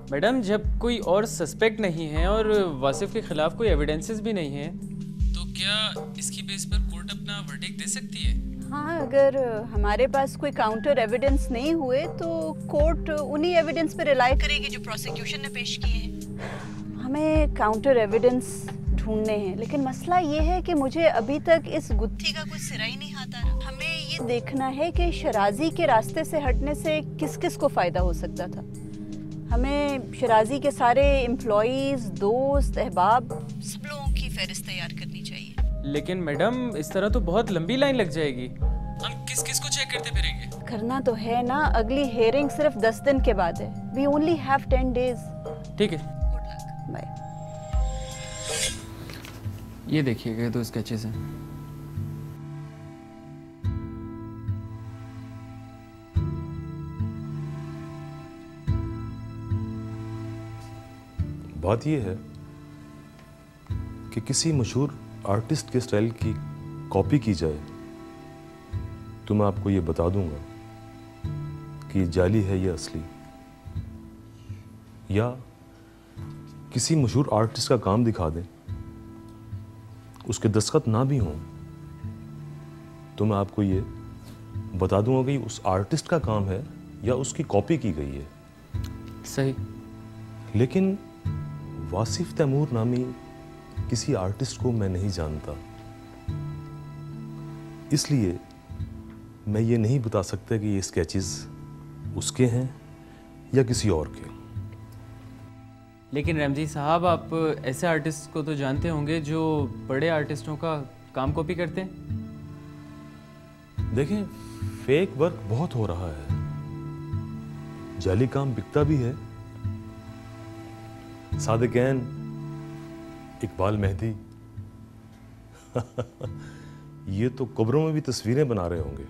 Madam, जब कोई और सस्पेक्ट नहीं है और वासिफ के खिलाफ कोई एविडेंसेस भी नहीं है, तो क्या इसकी बेस पर कोर्ट अपना वर्डिक्ट दे सकती है? हाँ, अगर हमारे पास कोई काउंटर एविडेंस नहीं हुए तो कोर्ट उन्हीं एविडेंस पर रिलाई करेगी जो प्रोसिक्यूशन ने पेश किए हैं। हमें काउंटर एविडेंस ढूंढने हैं, लेकिन मसला ये है कि मुझे अभी तक इस गुत्थी का कोई सिरा ही नहीं आता। हमें ये देखना है कि शराजी के रास्ते से हटने से किस किस को फ़ायदा हो सकता था। हमें शराजी के सारे एम्प्लॉयज़, दोस्त, अहबाब, सब लोगों की फहरिस्त तैयार करनी चाहिए। लेकिन मैडम, इस तरह तो बहुत लंबी लाइन लग जाएगी। हम किस किस को चेक करते फिरेंगे? करना तो है ना, अगली हेयरिंग सिर्फ 10 दिन के बाद है। We only have 10 days। ठीक है, गुड लक, बाय। ये देखिएगा, दो स्केचेस हैं। बात यह है कि किसी मशहूर आर्टिस्ट के स्टाइल की कॉपी की जाए तो मैं आपको ये बता दूंगा कि ये जाली है या असली। या किसी मशहूर आर्टिस्ट का काम दिखा दें, उसके दस्तखत ना भी हों, तो मैं आपको ये बता दूंगा कि उस आर्टिस्ट का काम है या उसकी कॉपी की गई है। सही। लेकिन वासिफ तैमूर नामी किसी आर्टिस्ट को मैं नहीं जानता, इसलिए मैं ये नहीं बता सकता कि ये स्केचेस उसके हैं या किसी और के। लेकिन रमजी साहब, आप ऐसे आर्टिस्ट को तो जानते होंगे जो बड़े आर्टिस्टों का काम कॉपी करते हैं। देखें, फेक वर्क बहुत हो रहा है, जाली काम बिकता भी है। सादिकैन, इकबाल मेहदी ये तो कब्रों में भी तस्वीरें बना रहे होंगे।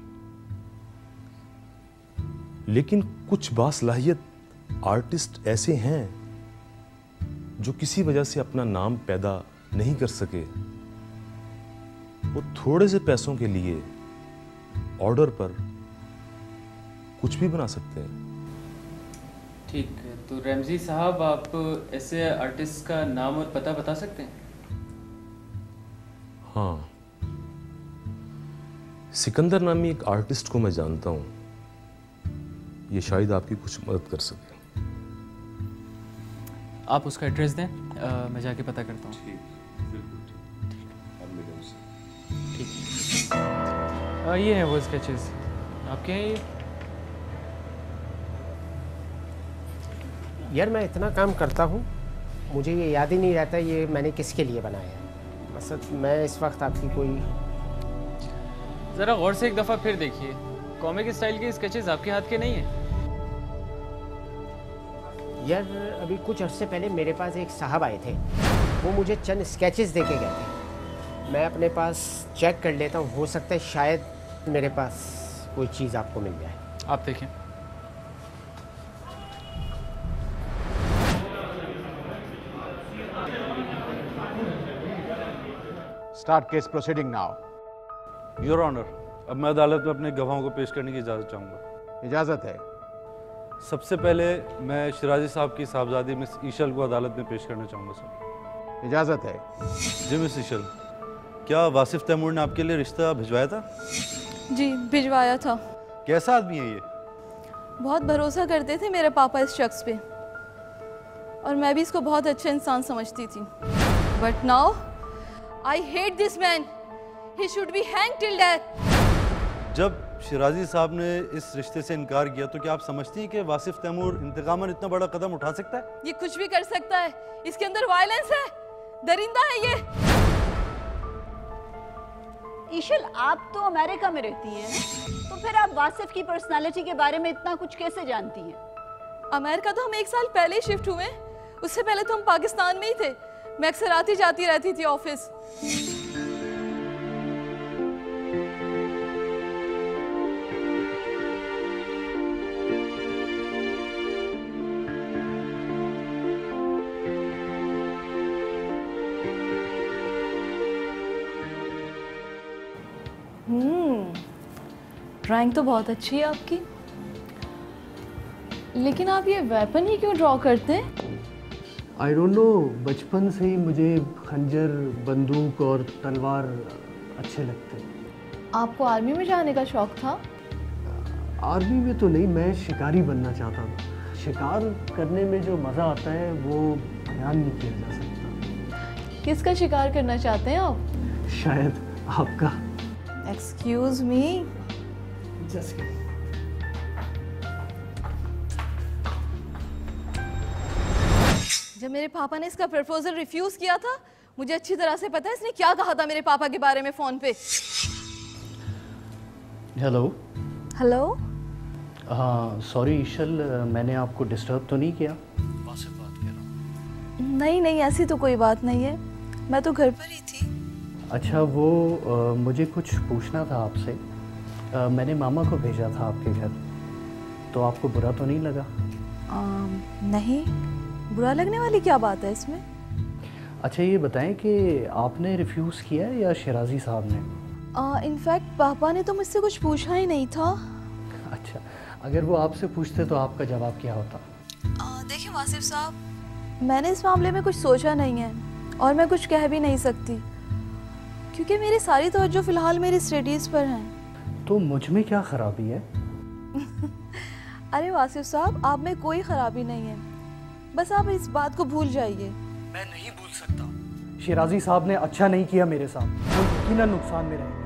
लेकिन कुछ बासलाहियत आर्टिस्ट ऐसे हैं जो किसी वजह से अपना नाम पैदा नहीं कर सके। वो थोड़े से पैसों के लिए ऑर्डर पर कुछ भी बना सकते हैं। ठीक है, तो रमजी साहब, आप ऐसे आर्टिस्ट का नाम और पता बता सकते हैं? हाँ, सिकंदर नामी एक आर्टिस्ट को मैं जानता हूं। ये शायद आपकी कुछ मदद कर सके। आप उसका एड्रेस दें, मैं जाके पता करता हूँ। ठीक, बिल्कुल ठीक। अब मिलें उससे। ठीक। ये हैं वो स्केचेस आपके हैं ये? यार, मैं इतना काम करता हूँ, मुझे ये याद ही नहीं रहता ये मैंने किसके लिए बनाया है। मतलब मैं इस वक्त आपकी कोई... ज़रा गौर से एक दफ़ा फिर देखिए, कॉमिक स्टाइल के स्केचेस आपके हाथ के नहीं हैं। यार, अभी कुछ अर्से पहले मेरे पास एक साहब आए थे, वो मुझे चंद स्केचेस दे के गए थे। मैं अपने पास चेक कर लेता हूँ, हो सकता है शायद मेरे पास कोई चीज़ आपको मिल जाए। आप देखें। Start case proceeding now. Your honour, अब मैं अदालत में अपने गवाहों को पेश करने की इजाज़त चाहूँगा। इजाज़त है। सबसे पहले मैं शिराजी साहब की साहबजादी मिस ईशल को अदालत में पेश करना चाहूँगा सर। इजाज़त है। जी मिस ईशल, क्या वासिफ तैमूर ने आपके लिए रिश्ता भिजवाया था? जी, भिजवाया था। कैसा आदमी है ये? बहुत भरोसा करते थे मेरे पापा इस शख्स पे, और मैं भी इसको बहुत अच्छा इंसान समझती थी। But now I hate this man. He should be hanged till death. जब शिराजी साहब ने इस रिश्ते से इनकार किया तो क्या आप समझती हैं कि वासिफ तैमूर इंतकामन इतना बड़ा कदम उठा सकता है? ये कुछ भी कर सकता है, इसके अंदर वायलेंस है, दरिंदा है ये। ईशल, आप तो अमेरिका में रहती हैं ना, तो फिर आप वासिफ की पर्सनालिटी के बारे में इतना कुछ कैसे जानती हैं? अमेरिका तो हम 1 साल पहले ही शिफ्ट हुए, उससे पहले तो हम पाकिस्तान में ही थे। मैं अक्सर आती जाती रहती थी ऑफिस। ड्राइंग तो बहुत अच्छी है आपकी, लेकिन आप ये वेपन ही क्यों ड्रॉ करते हैं? आई डोंट नो, बचपन से ही मुझे खंजर, बंदूक और तलवार अच्छे लगते हैं। आपको आर्मी में जाने का शौक था? आर्मी में तो नहीं, मैं शिकारी बनना चाहता था। शिकार करने में जो मज़ा आता है वो बयान नहीं किया जा सकता। किसका शिकार करना चाहते हैं आप? शायद आपका। Excuse me. जस्ट जब मेरे पापा ने इसका प्रपोजल रिफ्यूज किया था, मुझे अच्छी तरह से पता है इसने क्या कहा था मेरे पापा के बारे में फोन पे। हेलो। हेलो। हाँ सॉरी ईशल, मैंने आपको डिस्टर्ब तो नहीं किया? वासिफ बात कर रहा हूँ। नहीं नहीं, ऐसी तो कोई बात नहीं है, मैं तो घर पर ही थी। अच्छा वो मुझे कुछ पूछना था आपसे। मैंने मामा को भेजा था आपके घर, तो आपको बुरा तो नहीं लगा? नहीं, बुरा लगने वाली क्या बात है इसमें? अच्छा ये बताएं कि आपने रिफ्यूज़ किया या शिराजी साहब ने? इनफैक्ट पापा ने तो मुझसे कुछ पूछा ही नहीं था। अच्छा, अगर वो आपसे पूछते तो आपका जवाब क्या होता? देखिए वासिफ साहब, मैंने इस मामले में कुछ सोचा नहीं है और मैं कुछ कह भी नहीं सकती, क्योंकि मेरी सारी तवज्जो फ़िलहाल मेरी स्टडीज़ पर है। तो मुझ में क्या ख़राबी है? अरे वासिफ साहब, आप में कोई ख़राबी नहीं है, बस आप इस बात को भूल जाइए। मैं नहीं भूल सकता। शिराजी साहब ने अच्छा नहीं किया मेरे साथ, वो यकीनन नुकसान में रहेंगे।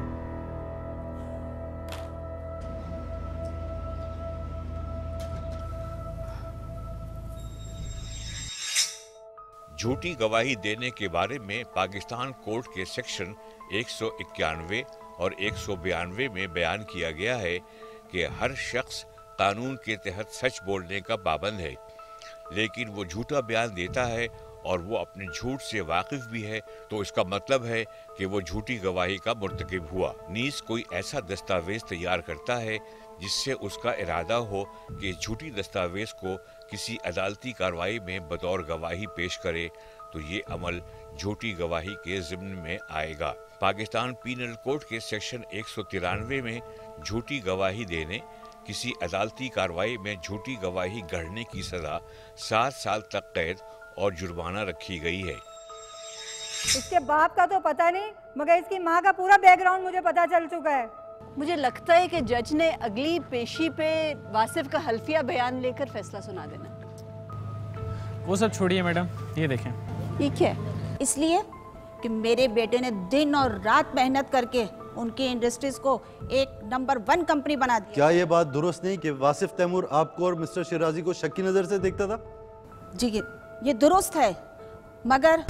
झूठी गवाही देने के बारे में पाकिस्तान कोर्ट के सेक्शन 191 और 192 में बयान किया गया है कि हर शख्स कानून के तहत सच बोलने का पाबंद है, लेकिन वो झूठा बयान देता है और वो अपने झूठ से वाकिफ भी है, तो इसका मतलब है कि वो झूठी गवाही का मुर्तकिब हुआ। नीज कोई ऐसा दस्तावेज तैयार करता है जिससे उसका इरादा हो कि झूठी दस्तावेज को किसी अदालती कार्रवाई में बतौर गवाही पेश करे, तो ये अमल झूठी गवाही के ज़िम्न में आएगा। पाकिस्तान पीनल कोड के सेक्शन 193 में झूठी गवाही देने, किसी अदालती कार्रवाई में झूठी गवाही गढ़ने की सजा 7 साल तक कैद और जुर्माना रखी गई है। इसके बाप का तो पता नहीं, मगर इसकी माँ का पूरा बैकग्राउंड मुझे पता चल चुका है। मुझे लगता है कि जज ने अगली पेशी पे वासिफ का हल्फिया बयान लेकर फैसला सुना देना। वो सब छोड़िए मैडम, ये देखें। ठीक है, इसलिए कि मेरे बेटे ने दिन और रात मेहनत करके उनकी इंडस्ट्रीज को एक नंबर 1 कंपनी बना दी। क्या ये बात दुरुस्त नहीं कि वासिफ तैमूर आपको और मिस्टर शिराजी को शक की नज़र से देखता था? जी ये दुरुस्त है, मगर